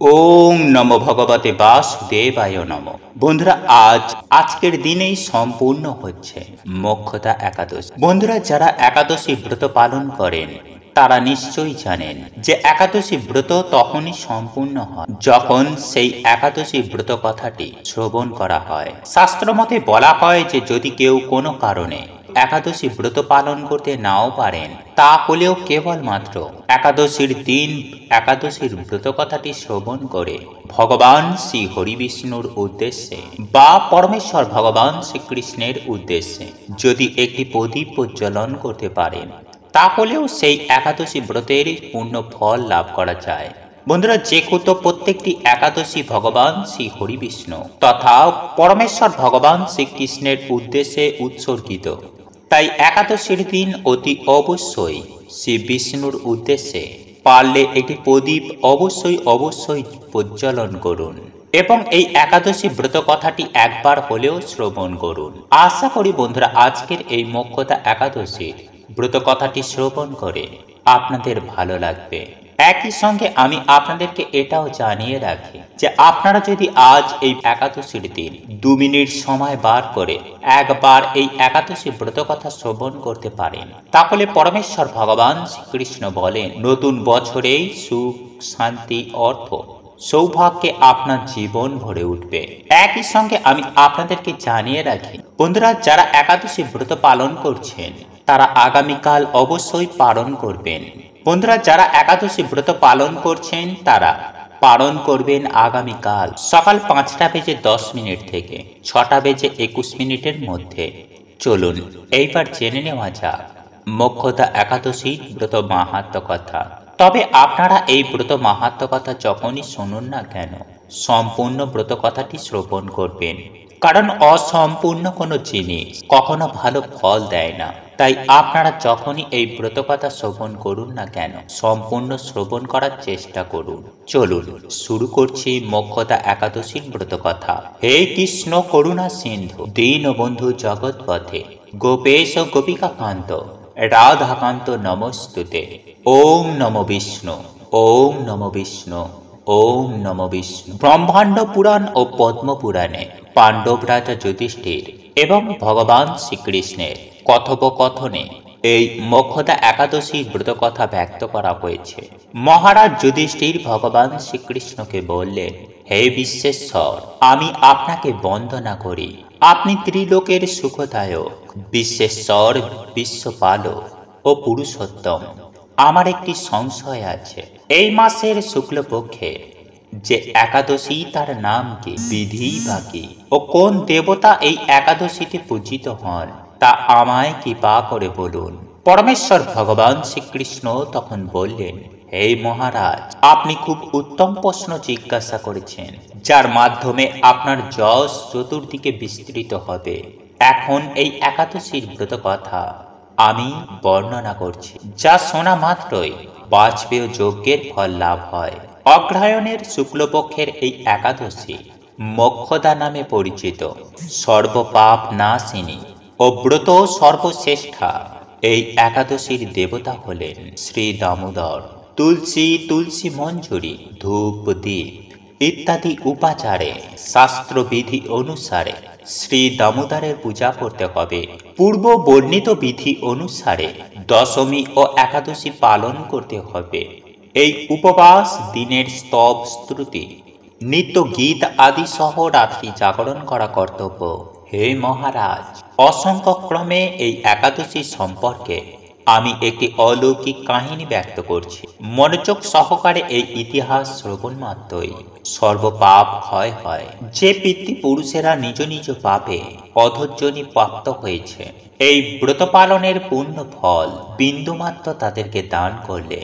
ওম নমো ভগবতে বাসুদেবায় নমঃ। বন্ধুরা, আজকের দিনেই সম্পূর্ণ হচ্ছে মোক্ষদা একাদশী। বন্ধুরা, যারা একাদশী ব্রত পালন করেন তারা নিশ্চয়ই জানেন যে একাদশী ব্রত তখনই সম্পূর্ণ হয় যখন সেই একাদশী ব্রত কথাটি শ্রবণ করা হয়। শাস্ত্র মতে বলা হয় যে যদি কেউ কোনো কারণে একাদশী ব্রত পালন করতে নাও পারেন, তাহলেও কেবলমাত্র একাদশীর দিন একাদশীর ব্রত কথাটি শ্রবণ করে ভগবান শ্রী হরিবিষ্ণুর উদ্দেশ্যে বা পরমেশ্বর ভগবান শ্রীকৃষ্ণের উদ্দেশ্যে যদি একটি প্রদীপ প্রজ্বলন করতে পারেন, তাহলেও সেই একাদশী ব্রতের পূর্ণ ফল লাভ করা যায়। বন্ধুরা, যেহেতু প্রত্যেকটি একাদশী ভগবান শ্রী হরিবিষ্ণু তথা পরমেশ্বর ভগবান শ্রীকৃষ্ণের উদ্দেশ্যে উৎসর্গিত, তাই একাদশীর দিন অতি অবশ্যই শ্রী বিষ্ণুর উদ্দেশ্যে পারলে একটি প্রদীপ অবশ্যই প্রজ্বলন করুন এবং এই একাদশী ব্রত কথাটি একবার হলেও শ্রবণ করুন। আশা করি বন্ধুরা, আজকের এই মোক্ষদা একাদশীর ব্রত কথাটি শ্রবণ করে আপনাদের ভালো লাগবে। একই সঙ্গে আমি আপনাদেরকে এটাও জানিয়ে রাখি যে আপনারা যদি আজ এই একাদশীর দিন 2 মিনিট সময় বার করে একবার এই একাদশী ব্রত কথা শ্রবণ করতে পারেন, তাহলে পরমেশ্বর ভগবান শ্রীকৃষ্ণ বলেন নতুন বছরেই সুখ, শান্তি, অর্থ, সৌভাগ্যে আপনার জীবন ভরে উঠবে। একই সঙ্গে আমি আপনাদেরকে জানিয়ে রাখি বন্ধুরা, যারা একাদশী ব্রত পালন করছেন তারা আগামীকাল অবশ্যই পালন করবেন। বন্ধুরা, যারা একাদশী ব্রত পালন করছেন তারা পালন করবেন আগামীকাল সকাল 5:10 থেকে 6:21 মধ্যে। চলুন এইবার জেনে নেওয়া যাক মোক্ষদা একাদশী ব্রত মাহাত্ম্য কথা। তবে আপনারা এই ব্রত মাহাত্ম্য কথা যখনই শুনুন না কেন, সম্পূর্ণ ব্রত কথাটি শ্রবণ করবেন, কারণ অসম্পূর্ণ কোনো জিনিস কখনো ভালো ফল দেয় না। তাই আপনারা যখনই এই ব্রত কথা শ্রবণ করুন না কেন, সম্পূর্ণ শ্রবণ করার চেষ্টা করুন। চলুন শুরু করছি মোক্ষদা একাদশীর ব্রত কথা। হে কৃষ্ণ করুণা সিন্ধু দীনবন্ধু জগৎপথে গোপেশ গোপিকাকান্ত রাধাকান্ত নমস্তুতে। ওম নমো বিষ্ণু, ওম নমো বিষ্ণু, ওম নমো বিষ্ণু। ব্রহ্মাণ্ড পুরাণ ও পদ্ম পুরাণে পাণ্ডব রাজা যুধিষ্ঠির এবং ভগবান শ্রীকৃষ্ণের কথোপকথনে এই মোক্ষদা একাদশী ব্রত কথা ব্যক্ত করা হয়েছে। মহারাজ যুধিষ্ঠির ভগবান শ্রীকৃষ্ণকে বললেন, হে বিশ্বেশ্বর, আমি আপনাকে বন্দনা করি। আপনি ত্রিলোকের সুখদায়ক, বিশ্বেশ্বর, বিশ্বপালক ও পুরুষোত্তম। আমার একটি সংশয় আছে, এই মাসের শুক্লপক্ষে যে একাদশী তার নাম কি, বিধি বা কি, ও কোন দেবতা এই একাদশীতে পূজিত হন, তা আমায় কৃপা করে বলুন। পরমেশ্বর ভগবান শ্রীকৃষ্ণ তখন বললেন, হে মহারাজ, আপনি খুব উত্তম প্রশ্ন জিজ্ঞাসা করেছেন, যার মাধ্যমে আপনার যশ চতুর্দিকে বিস্তৃত হবে। এখন এই একাদশীর ব্রত কথা আমি বর্ণনা করছি, যা শোনা মাত্রই বাজপেয় যজ্ঞের ফল লাভ হয়। অগ্রহায়ণের শুক্লপক্ষের এই একাদশী মোক্ষদা নামে পরিচিত। সর্বপাপ নাশিনী ও ব্রত সর্বশ্রেষ্ঠা এই একাদশীর দেবতা হলেন শ্রী দামোদর। তুলসী মঞ্জুরি, ধূপ, দীপ ইত্যাদি উপাচারে শাস্ত্রবিধি অনুসারে শ্রী দামোদরের পূজা করতে হবে। পূর্ব বর্ণিত বিধি অনুসারে দশমী ও একাদশী পালন করতে হবে। এই উপবাস, দিনের স্তব স্তুতি, নিত্য গীত আদি সহ রাত্রি জাগরণ করা কর্তব্য। হে মহারাজ, অসংখ্য ক্রমে এই একাদশী সম্পর্কে আমি একটি অলৌকিক কাহিনী ব্যক্ত করছি। মনোযোগ সহকারে এই ইতিহাস শ্রবণ মাত্রই সর্বপাপ ক্ষয় হয়। যে পিতৃপুরুষেরা নিজ নিজ পাপে অধর্জনী প্রাপ্ত হয়েছে, এই ব্রত পালনের পূর্ণ ফল বিন্দুমাত্র তাদেরকে দান করলে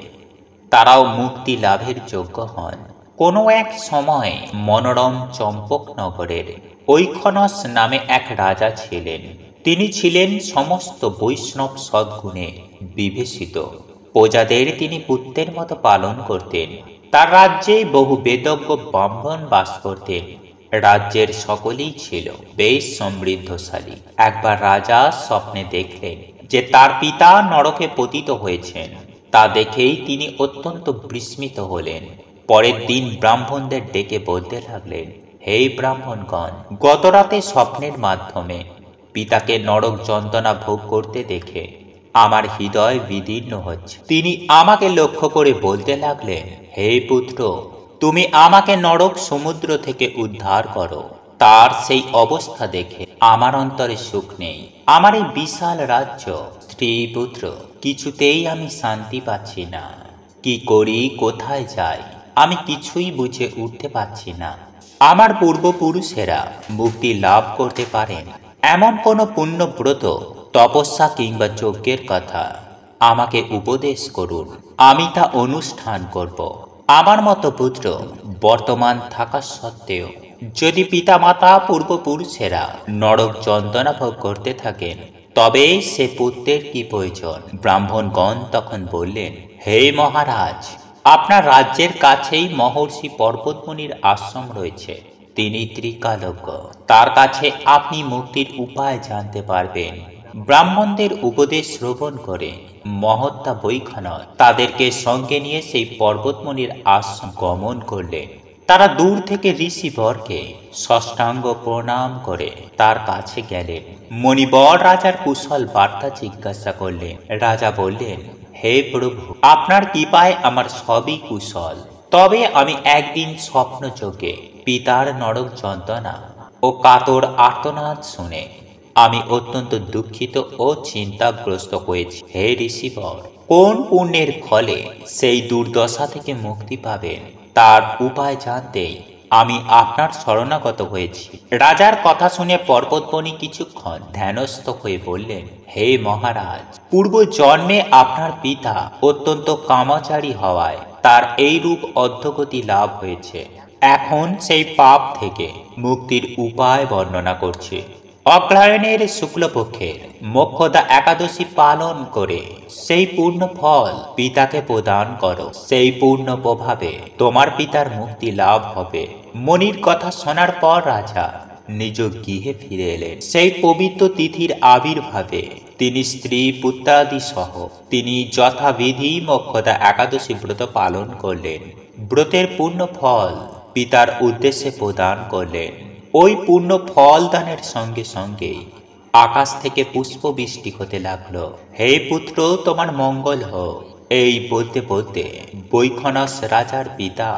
তারাও মুক্তি লাভের যোগ্য হন। কোনো এক সময় মনোরম চম্পকনগরের ঐখনস নামে এক রাজা ছিলেন। তিনি ছিলেন সমস্ত বৈষ্ণব সদ্গুণে বিভূষিত। প্রজাদের তিনি পুত্রের মতো পালন করতেন। তার রাজ্যে বহু বেদজ্ঞ ব্রাহ্মণ বাস করতেন। রাজ্যের সকলেই ছিল বেশ সমৃদ্ধশালী। একবার রাজা স্বপ্নে দেখলেন যে তার পিতা নরকে পতিত হয়েছেন। তা দেখেই তিনি অত্যন্ত বিস্মিত হলেন পরের দিন ব্রাহ্মণদের ডেকে বলতে লাগলেন, হে ব্রাহ্মণগণ, গত রাতে স্বপ্নের মাধ্যমে পিতাকে নরক যন্ত্রণা ভোগ করতে দেখে আমার হৃদয় বিদীর্ণ হচ্ছে। তিনি আমাকে লক্ষ্য করে বলতে লাগলেন, হে পুত্র, তুমি আমাকে নরক সমুদ্র থেকে উদ্ধার করো। তার সেই অবস্থা দেখে আমার অন্তরে সুখ নেই। আমার এই বিশাল রাজ্য, স্ত্রী, পুত্র, কিছুতেই আমি শান্তি পাচ্ছি না। কি করি, কোথায় যাই, আমি কিছুই বুঝে উঠতে পারছি না। আমার পূর্বপুরুষেরা মুক্তি লাভ করতে পারেন এমন কোন পুণ্যব্রত, তপস্যা কিংবা যজ্ঞের কথা আমাকে উপদেশ করুন, আমি তা অনুষ্ঠান করব। আমার মতো পুত্র বর্তমান থাকা সত্ত্বেও যদি পিতামাতা পূর্বপুরুষেরা নরক যন্ত্রণা ভোগ করতে থাকেন, তবে সে পুত্রের কি প্রয়োজন? ব্রাহ্মণগণ তখন বললেন, হে মহারাজ, আপনার রাজ্যের কাছেই মহর্ষি পর্বতমুনির আশ্রম রয়েছে। তিনি ত্রিকালজ্ঞ, তার কাছে আপনি মুক্তির উপায় জানতে পারবেন। ব্রাহ্মণদের উপদেশ শ্রবণ করে মহাত্মা বৈখানস তাদেরকে সঙ্গে নিয়ে সেই পর্বতমুনির আশ্রম গমন করলেন। তারা দূর থেকে ঋষিবরকে ষষ্ঠাঙ্গ প্রণাম করে তার কাছে গেলেন। মণিবর রাজার কুশল বার্তা জিজ্ঞাসা করলেন। রাজা বললেন, হে প্রভু, আপনার কৃপায় আমার সবই কুশল। তবে আমি একদিন স্বপ্নযোগে পিতার নরক যন্ত্রণা ও কাতর আর্তনাদ শুনে আমি অত্যন্ত দুঃখিত ও চিন্তাগ্রস্ত হয়েছি। হে ঋষিবর, কোন পুণ্যের ফলে সেই দুর্দশা থেকে মুক্তি পাবেন, তার উপায় জানতেই আমি আপনার শরণাগত হয়েছি। রাজার কথা শুনে পর্বতমণি কিছুক্ষণ ধ্যানস্থ হয়ে বললেন, হে মহারাজ, পূর্ব জন্মে আপনার পিতা অত্যন্ত কামাচারী হওয়ায় তার এই রূপ অধোগতি লাভ হয়েছে। এখন সেই পাপ থেকে মুক্তির উপায় বর্ণনা করছে। অগ্রহায়ণের শুক্লপক্ষের মোক্ষদা একাদশী পালন করে সেই পূর্ণ ফল পিতাকে প্রদান করো। সেই পূর্ণ প্রভাবে তোমার পিতার মুক্তি লাভ হবে। মনির কথা শোনার পর রাজা নিজ গৃহে ফিরে এলেন। সেই পবিত্র তিথির আবির্ভাবে তিনি স্ত্রী পুত্রাদি সহ তিনি যথাবিধি মোক্ষদা একাদশী ব্রত পালন করলেন। ব্রতের পূর্ণ ফল পিতার উদ্দেশ্যে প্রদান করলেন। ওই পূর্ণ ফল দানের সঙ্গে সঙ্গেই আকাশ থেকে পুষ্প বৃষ্টি হতে লাগলো। হে পুত্র, তোমার মঙ্গল হোক। এই বলতে বলতে বৈখানস রাজার পিতা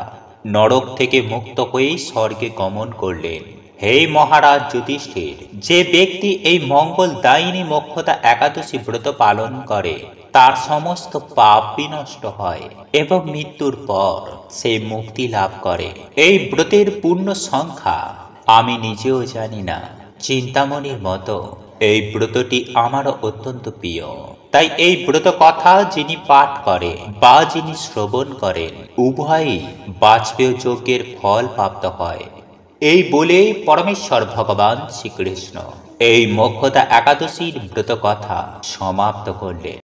নরক থেকে মুক্ত হয়েই স্বর্গে গমন করলেন। হে মহারাজ যুধিষ্ঠির, যে ব্যক্তি এই মঙ্গল দায়িনী মোক্ষদা একাদশী ব্রত পালন করে তার সমস্ত পাপ বিনষ্ট হয় এবং মৃত্যুর পর সে মুক্তি লাভ করে। এই ব্রতের পূর্ণ সংখ্যা আমি নিজেও জানি না। চিন্তামণির মতো এই ব্রতটি আমারও অত্যন্ত প্রিয়। তাই এই ব্রত কথা যিনি পাঠ করে বা যিনি শ্রবণ করেন, উভয়ই বাজপেয় যজ্ঞের ফল প্রাপ্ত হয়। এই বলে পরমেশ্বর ভগবান শ্রীকৃষ্ণ এই মোক্ষদা একাদশীর ব্রত কথা সমাপ্ত করলেন।